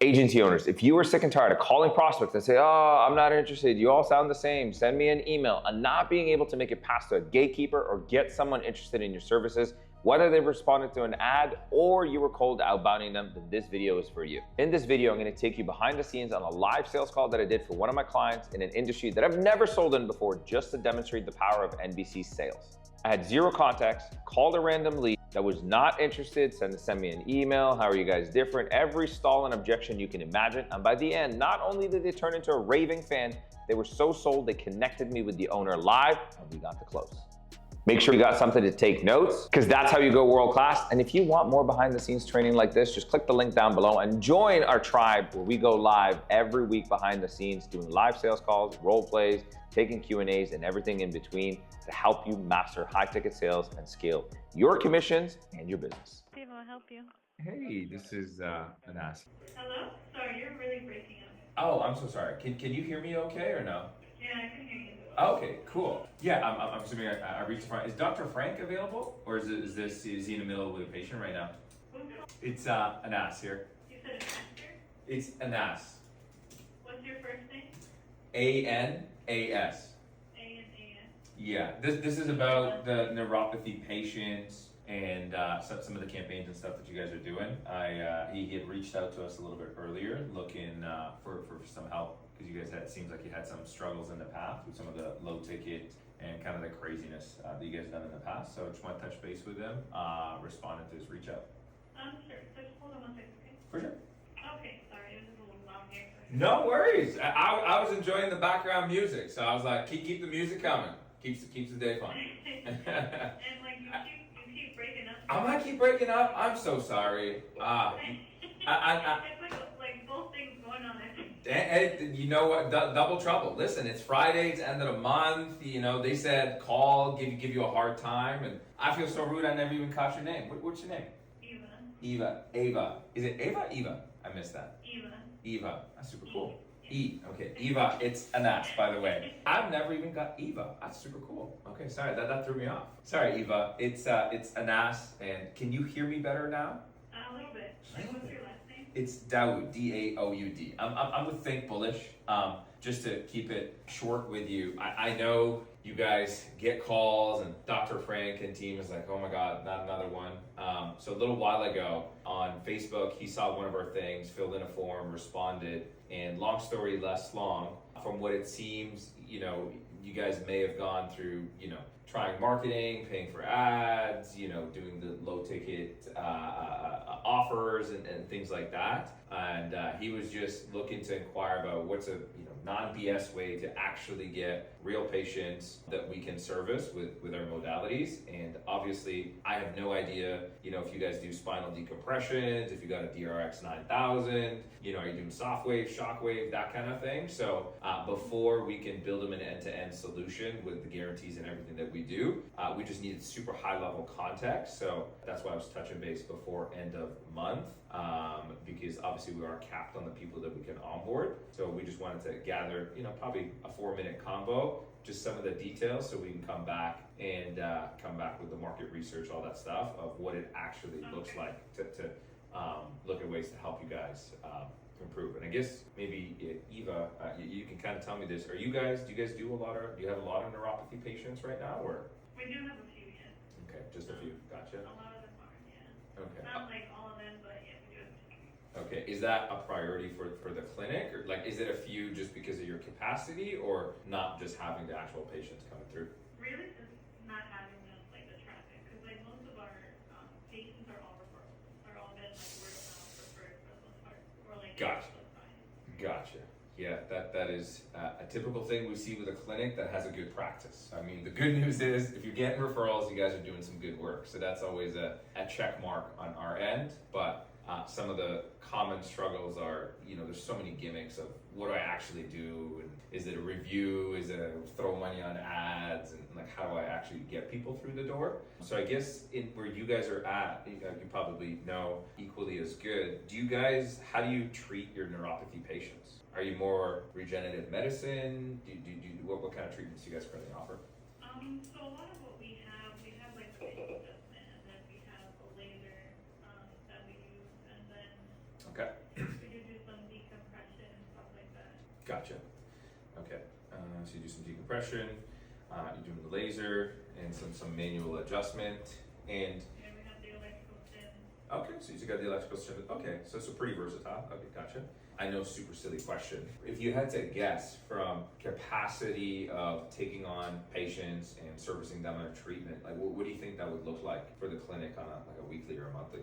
Agency owners, if you are sick and tired of calling prospects and say, oh, I'm not interested, you all sound the same, send me an email, and not being able to make it past a gatekeeper or get someone interested in your services, whether they've responded to an ad or you were cold outbounding them, then this video is for you. In this video, I'm gonna take you behind the scenes on a live sales call that I did for one of my clients in an industry that I've never sold in before, just to demonstrate the power of NBC Sales. I had zero context, called a random lead that was not interested, send me an email, how are you guys different? Every stall and objection you can imagine. And by the end, not only did they turn into a raving fan, they were so sold they connected me with the owner live and we got to close. Make sure you got something to take notes, because that's how you go world class. And if you want more behind the scenes training like this, just click the link down below and join our tribe where we go live every week behind the scenes, doing live sales calls, role plays, taking Q&As and everything in between to help you master high ticket sales and scale your commissions and your business. Steve, I'll help you. Hey, this is Anas. Hello? Sorry, you're really breaking up. Oh, I'm so sorry. Can you hear me okay or no? Yeah, I can hear you. Okay, cool. Yeah, I'm assuming I reached Frank. Is Dr. Frank available, or is he in the middle with a patient right now? It's Anas here. You said it's Esther? It's Anas. What's your first name? A-N-A-S. A-N-A-S. Yeah, this is about the neuropathy patients and some of the campaigns and stuff that you guys are doing. He had reached out to us a little bit earlier, looking for some help, because you guys seems like you had some struggles in the past with some of the low ticket and kind of the craziness that you guys done in the past. So I just want to touch base with them, responded to his reach out. Sure. So just hold on one second, okay? For sure. Okay, sorry, it was just a little loud here. No worries. I was enjoying the background music, so I was like, keep the music coming. Keeps the day fun. And like you keep breaking up. I might keep breaking up. I'm so sorry. It's like both things going on there. And you know what? Double trouble. Listen, it's Friday, it's end of the month. You know, they said call, give you a hard time, and I feel so rude. I never even caught your name. What's your name? Eva. Ava. Is it Ava? Eva. I missed that. Eva. That's super cool. Okay. Eva. It's Anas, by the way. I've never even got Eva. That's super cool. Okay, sorry. That threw me off. Sorry, Eva. It's Anas. And can you hear me better now? A little bit. What's your last name? It's Daoud, D-A-O-U-D. I'm with Think Bullish. Just to keep it short with you, I know you guys get calls, and Dr. Frank and team is like, oh my God, not another one. So a little while ago on Facebook, he saw one of our things, filled in a form, responded, and long story less long, from what it seems, you guys may have gone through, trying marketing, paying for ads, doing the low ticket offers and things like that. And he was just looking to inquire about what's a non-BS way to actually get real patients that we can service with our modalities. And obviously, I have no idea, if you guys do spinal decompressions, if you got a DRX 9000, are you doing soft wave, shock wave, that kind of thing. So before we can build them an end-to-end solution with the guarantees and everything that we do, we just needed super high-level context. So that's why I was touching base before end of month, because obviously we are capped on the people that we can onboard. So we just wanted to gather, probably a 4-minute combo, just some of the details, so we can come back with the market research, all that stuff of what it actually looks like to look at ways to help you guys improve. And I guess maybe Eva, you can kind of tell me this. Do you guys do you have a lot of neuropathy patients right now, or? We do have a few, yes. Okay, just a few. Gotcha. A lot of them are, yeah. Okay. Not like all of them, but yeah, we do have a few. Okay, is that a priority for the clinic, or is it a few just because of your capacity, or not just having the actual patients coming through? Really, just not having the traffic, because most of our patients are all referrals. They're all been word of mouth referred for the most part, or Gotcha. Yeah, that is a typical thing we see with a clinic that has a good practice. I mean, the good news is if you're getting referrals, you guys are doing some good work. So that's always a check mark on our end. But some of the common struggles are, there's so many gimmicks of what do I actually do? And is it a review? Is it a throw money on ads? And how do I actually get people through the door? So I guess where you guys are at, you probably know equally as good. How do you treat your neuropathy patients? Are you more regenerative medicine? What kind of treatments do you guys currently offer? So a lot of what we have like the facial adjustment, and then we have a laser that we use, and then Okay. we do some Gotcha. Okay. So you do some decompression, you're doing the laser, and some manual adjustment, and Yeah, we have the electrical stim. okay, so you got the electrical stim. Okay, so pretty versatile. Okay, gotcha. I know, super silly question. If you had to guess from capacity of taking on patients and servicing them on a treatment, like what do you think that would look like for the clinic on a weekly or a monthly?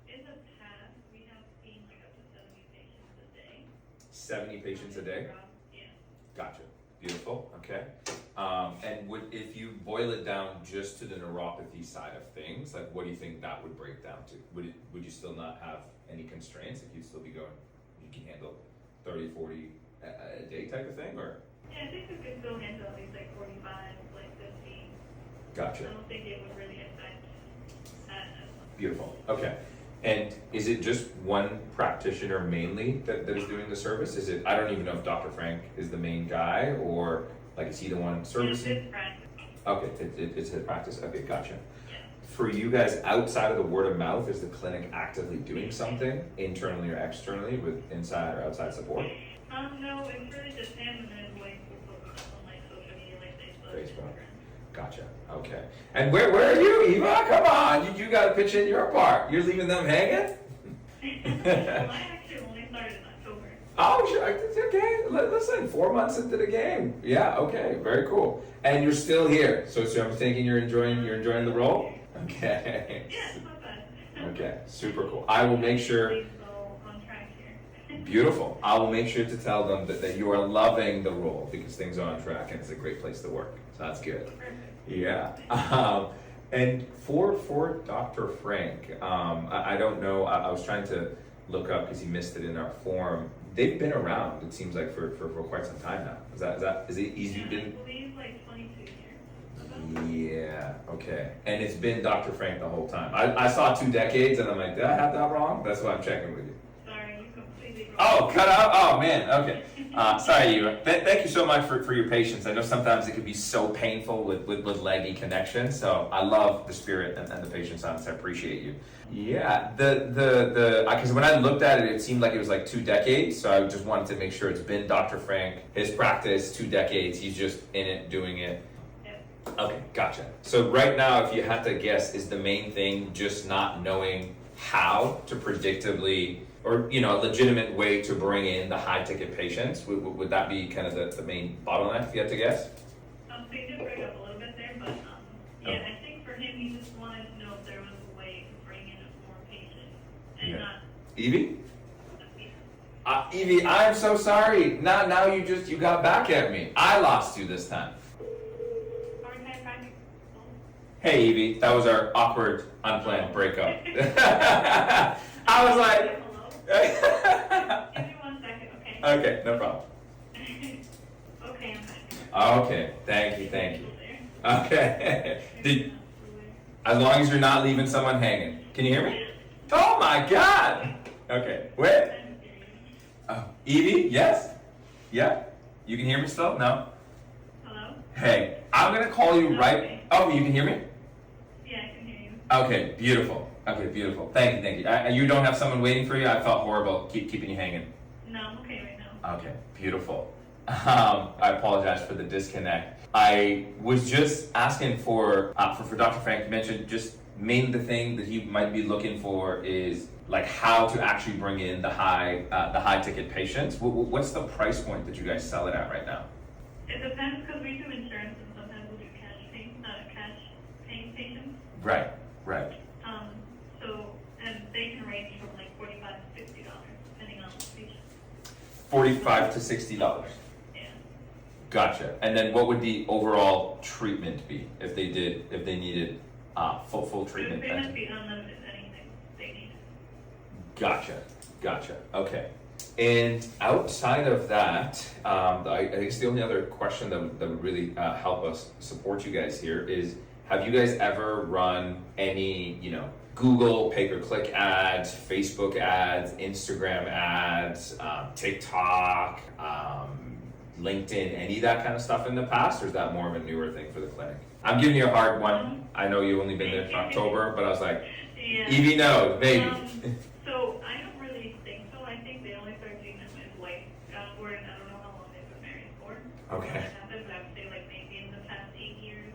In the past, we have seen like up to 70 patients a day. 70 patients a day? Yeah. Gotcha. Beautiful. Okay. And if you boil it down just to the neuropathy side of things, like what do you think that would break down to? Would you still not have any constraints? If you'd still be going, you can handle 30, 40 a day type of thing, or? Yeah, I think we could still handle at least like 45, like 50. Gotcha. I don't think it would really affect that as much. Beautiful. Okay. And is it just one practitioner mainly that is doing the service? Is it? I don't even know if Dr. Frank is the main guy, or like is he the one servicing? It's his practice. Okay, it's his practice. Okay, gotcha. Yeah. For you guys, outside of the word of mouth, is the clinic actively doing something internally or externally with inside or outside support? No, it's really just him and then like we'll focus on like social media, like Facebook. Facebook. Instagram. Gotcha. Okay. And where are you, Eva? Come on, you got to pitch in your part. You're leaving them hanging? Well, I actually only started in October. Oh, sure. It's okay. Listen, 4 months into the game. Yeah. Okay. Very cool. And you're still here. So I'm thinking you're enjoying the role. Okay. Yeah, it's not bad. Okay. Super cool. I will make sure. Things go on track here. Beautiful. I will make sure to tell them that you are loving the role because things are on track and it's a great place to work. So that's good. Perfect. Yeah. And for Dr. Frank, I don't know. I was trying to look up because he missed it in our form. They've been around. It seems like for quite some time now. Is it easy? Yeah, I believe like 22 years. Yeah. Okay. And it's been Dr. Frank the whole time. I saw 2 decades, and I'm like, did I have that wrong? That's why I'm checking with you. Sorry, you completely wrong. Oh, cut out? Oh, man. Okay. Sorry, you. Thank you so much for your patience. I know sometimes it can be so painful with laggy connection. So I love the spirit and the patience on this. I appreciate you. Yeah. Because when I looked at it, it seemed like it was like 2 decades. So I just wanted to make sure it's been Dr. Frank, his practice, 2 decades. He's just in it, doing it. Okay, gotcha. So right now, if you had to guess, is the main thing just not knowing how to predictably, or a legitimate way to bring in the high ticket patients? Would that be kind of the main bottleneck if you had to guess? So you did break up a little bit there, but yeah, I think for him, he just wanted to know if there was a way to bring in more patients and Yeah. not. Evie? Evie, I'm so sorry. Now you got back at me. I lost you this time. Hey Evie, that was our awkward, unplanned breakup. I was like, Hello? Give me 1 second, okay? okay, no problem. Okay, I'm back. Okay, thank you. Okay. As long as you're not leaving someone hanging. Can you hear me? Oh my God! Okay, wait. Oh, Evie, yes? Yeah? You can hear me still? No? Hello? Hey, I'm gonna call you right. Oh, you can hear me? Yeah, I can hear you. Okay, beautiful. Okay, beautiful. Thank you. You don't have someone waiting for you? I felt horrible keeping you hanging. No, I'm okay right now. Okay, beautiful. I apologize for the disconnect. I was just asking for Dr. Frank to mention just mainly the thing that he might be looking for is like how to actually bring in the high ticket patients. What's the price point that you guys sell it at right now? It depends because we do insurance and sometimes we'll do cash paying patients. Right. And they can range from like $45 to $60 depending on the patient. $45 to $60. Yeah. Gotcha. And then what would the overall treatment be if they needed full treatment? They must be unlimited anything they need. Gotcha. Okay. And outside of that, I guess the only other question that would really help us support you guys here is, have you guys ever run any, Google pay-per-click ads, Facebook ads, Instagram ads, TikTok, LinkedIn, any of that kind of stuff in the past, or is that more of a newer thing for the clinic? I'm giving you a hard one. I know you've only been there for October, but I was like, Yeah. Evie knows, maybe. So I don't really think so. I think they only start doing them in white word. I don't know how long Okay. But I would say like maybe in the past 8 years.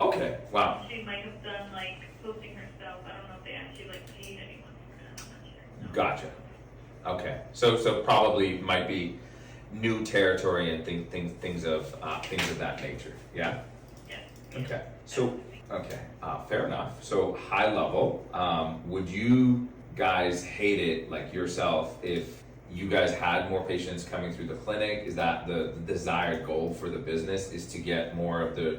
Okay. Wow. She might have done like posting herself. I don't know if they actually like paid anyone for it. I'm not sure. No. Gotcha. Okay. So probably might be new territory and things of that nature. Yeah. Yes. Okay. So okay. Fair enough. So high level, would you guys hate it like yourself if you guys had more patients coming through the clinic? Is that the desired goal for the business, is to get more of the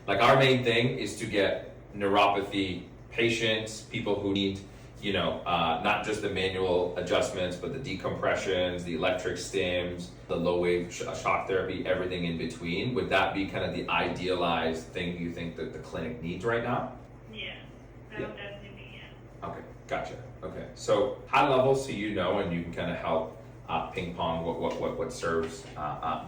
like our main thing is to get neuropathy patients, people who need, not just the manual adjustments, but the decompressions, the electric stims, the low wave shock therapy, everything in between. Would that be kind of the idealized thing you think that the clinic needs right now? Yeah. That would definitely be, yeah. Okay, gotcha. Okay, so high level, so and you can kind of help ping pong what serves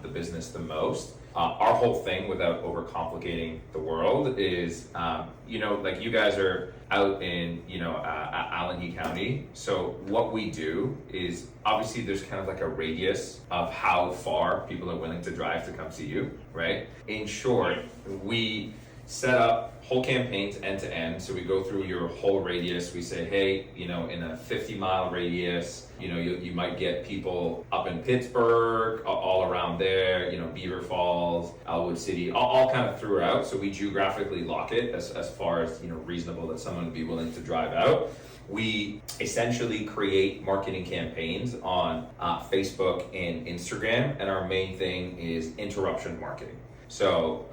the business the most. Our whole thing, without overcomplicating the world, is like you guys are out in Allegheny County. So what we do is obviously there's kind of like a radius of how far people are willing to drive to come see you, right? In short, we set up whole campaigns end to end. So we go through your whole radius. We say, hey, in a 50-mile radius, you might get people up in Pittsburgh, all around there, Beaver Falls, Elwood City, all kind of throughout. So we geographically lock it as far as, reasonable that someone would be willing to drive out. We essentially create marketing campaigns on Facebook and Instagram. And our main thing is interruption marketing. So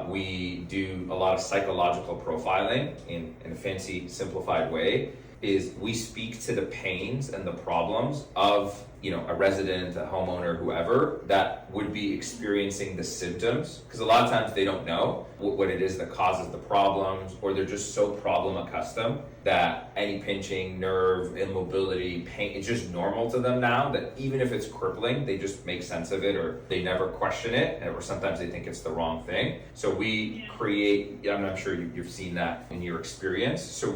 we do a lot of psychological profiling in a fancy, simplified way. Is we speak to the pains and the problems of a resident, a homeowner, whoever that would be experiencing the symptoms, because a lot of times they don't know what it is that causes the problems, or they're just so problem accustomed that any pinching, nerve, immobility, pain, it's just normal to them now, that even if it's crippling, they just make sense of it, or they never question it, or sometimes they think it's the wrong thing. So we create, I'm not sure you've seen that in your experience. So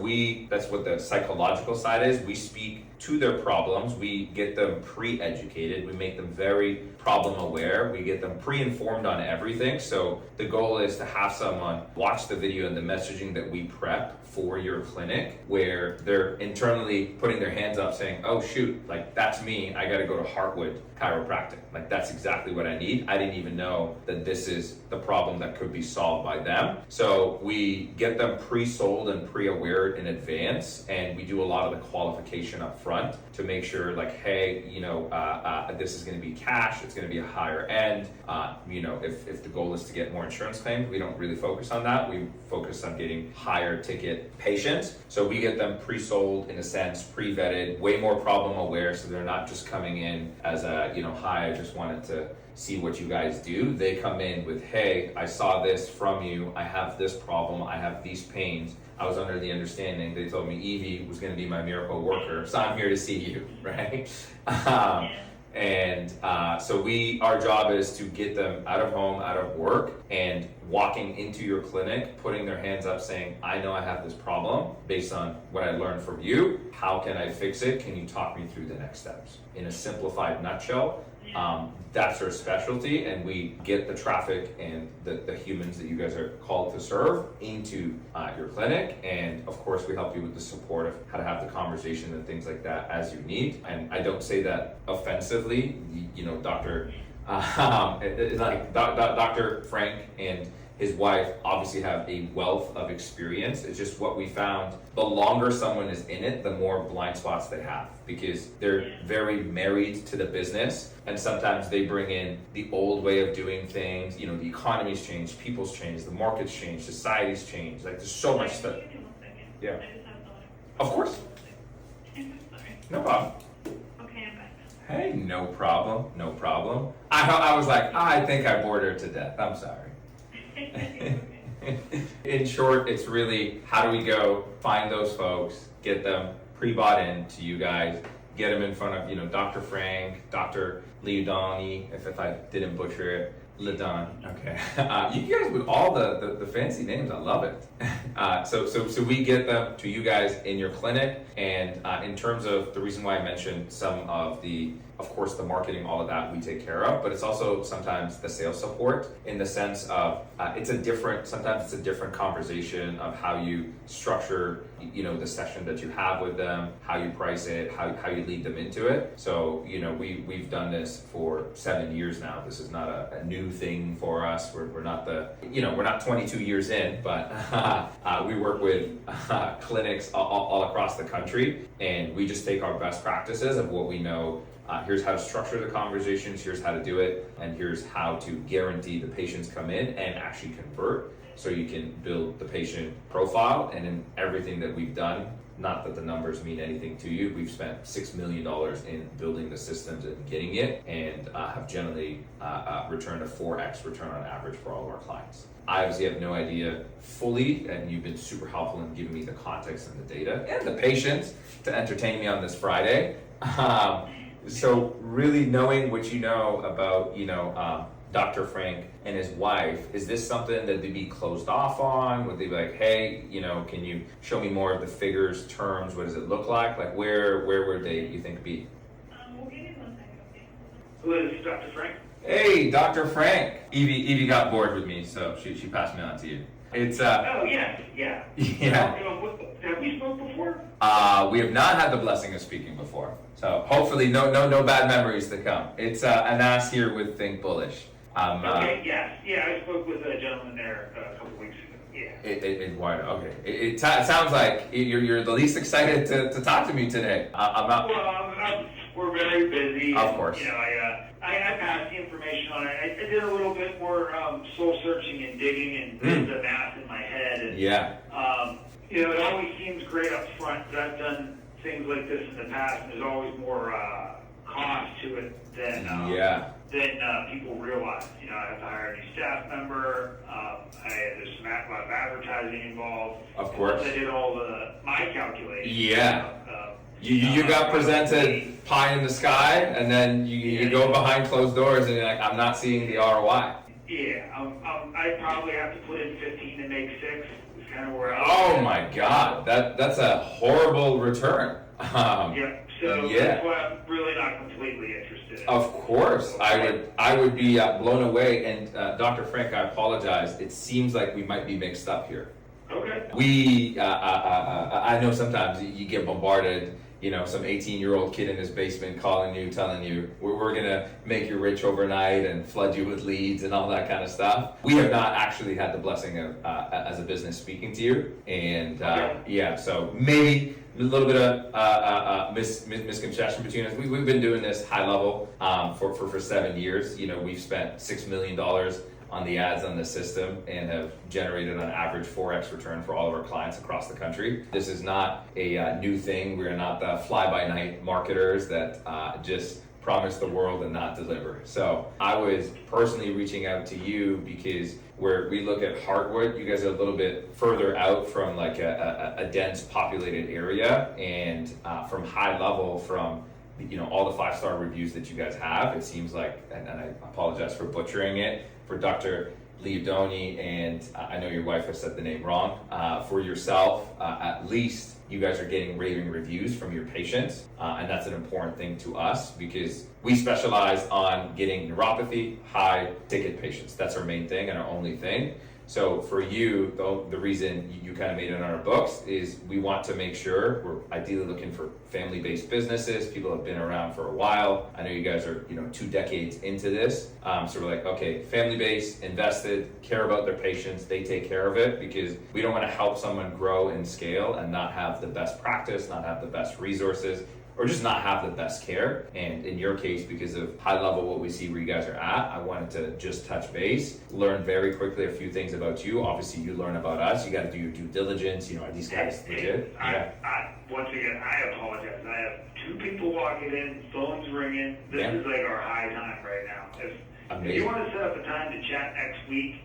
that's what the psychological side is. We speak to their problems. We get them pre-educated. We make them very problem aware. We get them pre-informed on everything. So the goal is to have someone watch the video and the messaging that we prep for your clinic, where they're internally putting their hands up saying, oh shoot, like that's me, I gotta go to Heartwood Chiropractic. Like that's exactly what I need. I didn't even know that this is the problem that could be solved by them. So we get them pre-sold and pre-aware in advance, and we do a lot of the qualification up front to make sure like, hey, this is gonna be cash, it's gonna be a higher end. If the goal is to get more insurance claims, we don't really focus on that. We focus on getting higher ticket patients. So we get them pre-sold in a sense, pre-vetted, way more problem aware, so they're not just coming in as a, hi, I just wanted to see what you guys do. They come in with, hey, I saw this from you, I have this problem, I have these pains. I was under the understanding, they told me Evie was going to be my miracle worker, so I'm here to see you, right? So our job is to get them out of home, out of work, and walking into your clinic, putting their hands up saying, I know I have this problem based on what I learned from you. How can I fix it? Can you talk me through the next steps? In a simplified nutshell, that's our specialty, and we get the traffic and the humans that you guys are called to serve into your clinic. And of course, we help you with the support of how to have the conversation and things like that as you need. And I don't say that offensively, Dr. It's like Dr. Frank and his wife obviously have a wealth of experience. It's just what we found, the longer someone is in it, the more blind spots they have, because they're very married to the business, and sometimes they bring in the old way of doing things. The economy's changed, people's changed, the market's changed, society's changed. Like there's so much stuff. Yeah. I just have thought. Of course. Sorry. No problem. Okay, I'm back now. Hey, no problem. I was like, I think I bored her to death. I'm sorry. In short, it's really how do we go find those folks, get them pre-bought in to you guys, get them in front of Dr. Frank, Dr. Leodani, if I didn't butcher it, Ladon. Okay, you guys with all the fancy names, I love it. So we get them to you guys in your clinic, and in terms of the reason why I mentioned some of the of course, the marketing, all of that we take care of, but it's also sometimes the sales support in the sense of sometimes it's a different conversation of how you structure, the session that you have with them, how you price it, how you lead them into it. So, we've done this for 7 years now. This is not a new thing for us. We're not we're not 22 years in, but we work with clinics all across the country, and we just take our best practices of what we know. Here's how to structure the conversations, here's how to do it, and here's how to guarantee the patients come in and actually convert, so you can build the patient profile. And in everything that we've done, not that the numbers mean anything to you, we've spent $6 million in building the systems and getting it, and have generally returned a 4x return on average for all of our clients. I obviously have no idea fully, and you've been super helpful in giving me the context and the data and the patience to entertain me on this Friday. So really knowing what you know about, Dr. Frank and his wife, is this something that they'd be closed off on? Would they be like, hey, can you show me more of the figures, terms, what does it look like? Like where would they, you think, be? We'll give you 1 second, okay? Who is Dr. Frank? Hey, Dr. Frank. Evie got bored with me, so she passed me on to you. It's Oh, yes, yeah. Yeah. Have we spoke before? We have not had the blessing of speaking before, so hopefully no bad memories to come. It's Anas here with Think Bullish. Okay, yes, yeah, I spoke with a gentleman there a couple weeks ago. Yeah. Okay. It sounds like you're the least excited to talk to me today. I'm not. Well, we're very busy. Of course. I passed the information on it. I did a little bit more soul searching and digging and did the math in my head. And, yeah. It always seems great up front, but I've done things like this in the past, and there's always more cost to it than people realize. I have to hire a new staff member. There's a lot of advertising involved. Of course. Once I did all my calculations. Yeah. You got presented pie in the sky, and then you go behind closed doors, and you're like, I'm not seeing the ROI. Yeah, I probably have to put in 15 to make 6. Is kind of where Oh my God, that's a horrible return. That's why I'm really not completely interested in. Of course, I would be blown away. And Dr. Frank, I apologize. It seems like we might be mixed up here. Okay. I know sometimes you get bombarded. Some 18-year-old kid in his basement calling you, telling you, we're going to make you rich overnight and flood you with leads and all that kind of stuff. We have not actually had the blessing of, as a business, speaking to you. And so maybe a little bit of misconception between us. We've been doing this high level for 7 years. We've spent $6 million on the ads on the system and have generated on average 4x return for all of our clients across the country. This is not a new thing. We're not the fly-by-night marketers that just promise the world and not deliver. So I was personally reaching out to you because where we look at hardwood, you guys are a little bit further out from like a dense populated area, and from high level, from all the 5-star reviews that you guys have, it seems like, and I apologize for butchering it, for Dr. Leodoni, and I know your wife has said the name wrong, for yourself, at least you guys are getting raving reviews from your patients, and that's an important thing to us because we specialize on getting neuropathy, high ticket patients. That's our main thing and our only thing. So for you, the reason you kind of made it on our books is we want to make sure we're ideally looking for family-based businesses. People have been around for a while. I know you guys are 2 decades into this. So we're like, okay, family-based, invested, care about their patients, they take care of it, because we don't want to help someone grow and scale and not have the best practice, not have the best resources, or just not have the best care. And in your case, because of high level what we see where you guys are at, I wanted to just touch base, learn very quickly a few things about you. Obviously, you learn about us. You got to do your due diligence. Are these guys legit? Once again, I apologize. I have 2 people walking in, phones ringing. This is like our high time right now. If you want to set up a time to chat next week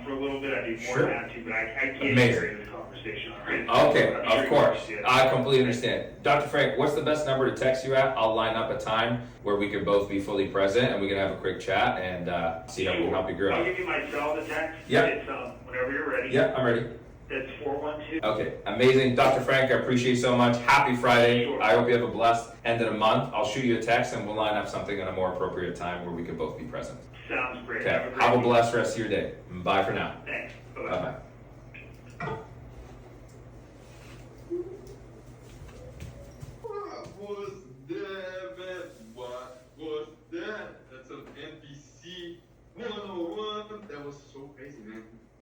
for a little bit, I'd be more than happy to, but I can't carry this conversation already. Okay, of course. I completely understand. Dr. Frank, what's the best number to text you at? I'll line up a time where we can both be fully present and we can have a quick chat and see how we can help you grow. I'll give you my cell to text. Yep. It's whenever you're ready. Yeah, I'm ready. That's 412. Okay, amazing. Dr. Frank, I appreciate you so much. Happy Friday. Sure. I hope you have a blessed end of the month. I'll shoot you a text and we'll line up something at a more appropriate time where we could both be present. Sounds great. Okay, have a blessed rest of your day. Bye for now. Thanks. Bye-bye. Bye-bye.